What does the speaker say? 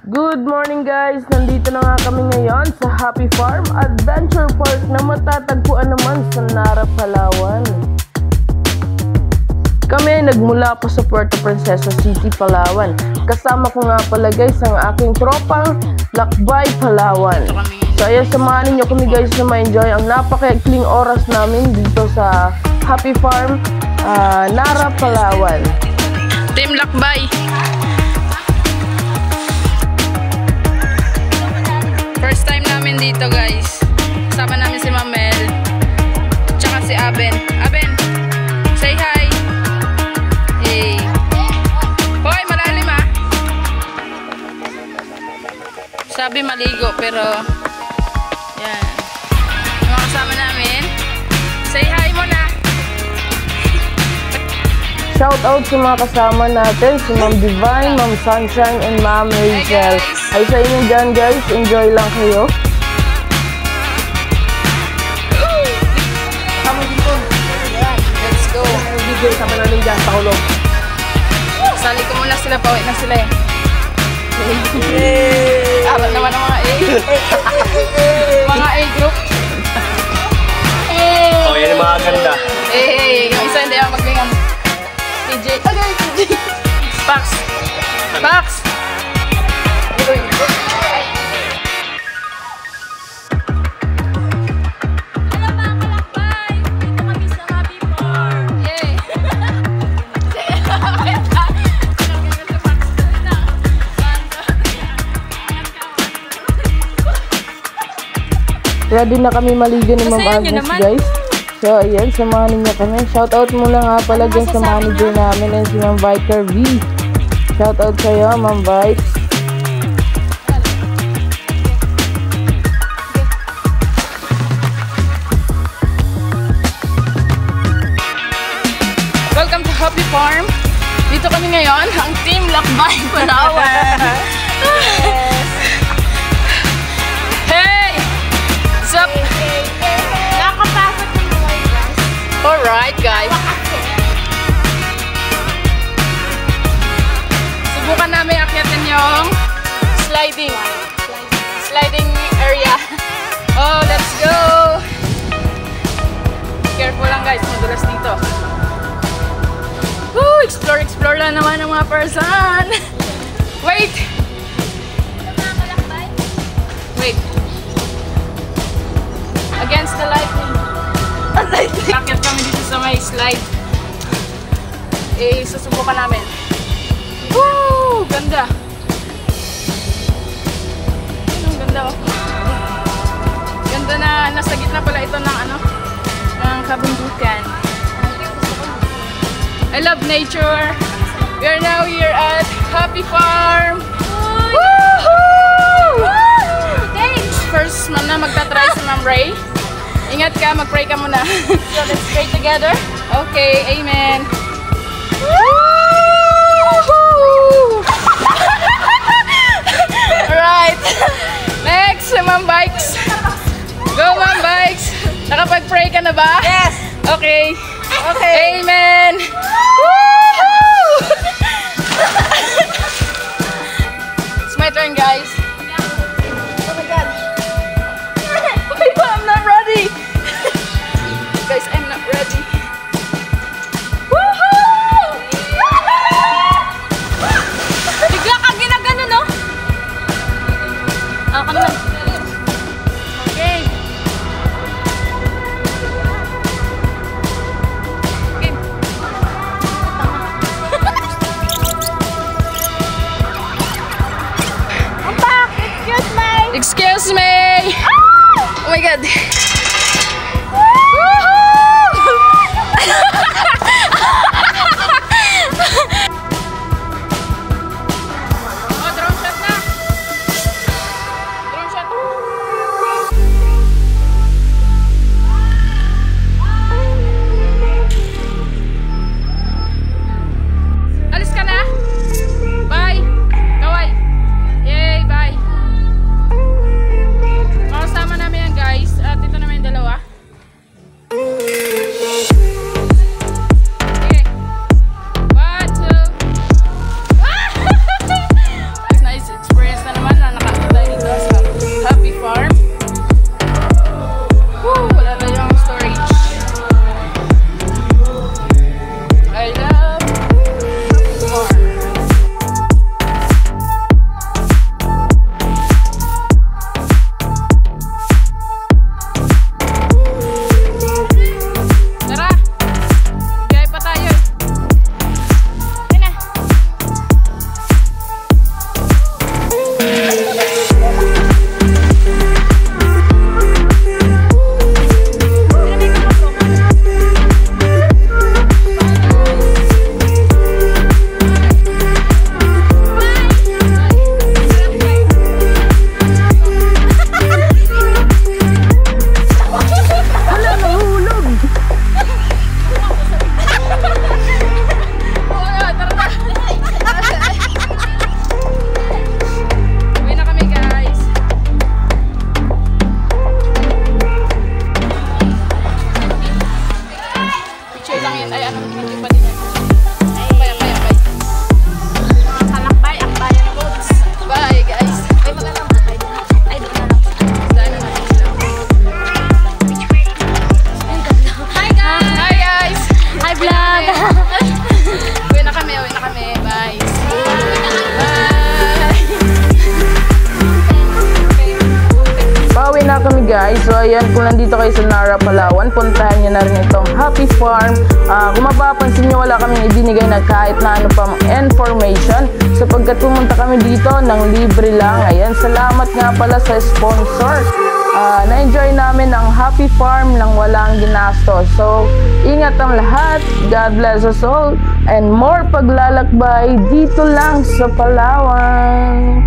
Good morning guys! Nandito na nga kami ngayon sa Happy Farm Adventure Park na matatagpuan naman sa Nara, Palawan. Kami ay nagmula po sa Puerto Princesa City, Palawan. Kasama ko nga pala guys ang aking tropang Lakbay, Palawan. So ayan, samahan ninyo kami guys na ma-enjoy ang napakaikling oras namin dito sa Happy Farm Nara, Palawan. Team Lakbay. First time namin dito guys. Kasama namin si Mamel tsaka si Aben. Aben, say hi. Hey. Hoy, malalim ah. Sabi maligo pero yan. Yung mga kasama namin. Say hi muna. Shout out sa mga kasama natin, si Ma'am Divine, Ma'am Sunshine, and Ma'am Rachel. Hi sa inyo dyan guys, enjoy lang kayo. Let's go. Bigay sama namin dyan sa kulong. Sali ko muna sila, pauwi na sila eh. Aral naman ang mga A. Mga A group. Oh, yan yung mga ganda. Hey, yung isa hindi ako maglingan. PJ. Okay, PJ. Pax. Pax. Hello mga kalakbay! Dito kami sa Happy Farm! Yay. Ready na kami maligo ni Ma'am Masaya nyo Agnes naman. guys. So ayan, samahan ninyo kami. Shout out muna nga pala dyan sa manager namin and si Ma'am Viker V. Shout out sa'yo, Ma'am Vike. Welcome to Happy Farm. Dito kami ngayon, ang Team Lakbay, Palawan. Hey! What's up? Nakapasok ng mga guys. Alright guys. Subukan namin akyatin yung sliding area. Oh, let's go! Careful lang guys, madulas dito. Woo! Explore lang naman ng mga person. Wait! Hello mga kalakbay! Wait. Against the lightning. Akyat kami dito sa may slide. Eh, susubukan namin. Woo! Ganda. Ang ganda oh. Ganda na nasa gitna pala ito ng ng kabundukan. I love nature. We are now here at Happy Farm. Woohoo! Thanks! First na magta-try si Ma'am Ray. Ingat ka, mag-pray ka muna. So let's pray together. Okay, amen. Alright. Next, Ma'am Bikes. Go, Ma'am Bikes. Nakapag-pray ka na ba? Yes! Okay. Okay! Amen. It's my turn, guys. Oh my God! Okay, I'm not ready. Guys, I'm not ready. Woohoo! yun guys, so ayan, kung nandito kayo sa Nara, Palawan, puntahan nyo na rin itong Happy Farm. Kung mapapansin nyo, wala kaming ibinigay na kahit na ano pang information sapagkat pumunta kami dito ng libre lang. Ayan, salamat nga pala sa sponsor. Na-enjoy namin ang Happy Farm nang walang ginastos. So, ingat ang lahat. God bless us all. And more paglalakbay dito lang sa Palawan.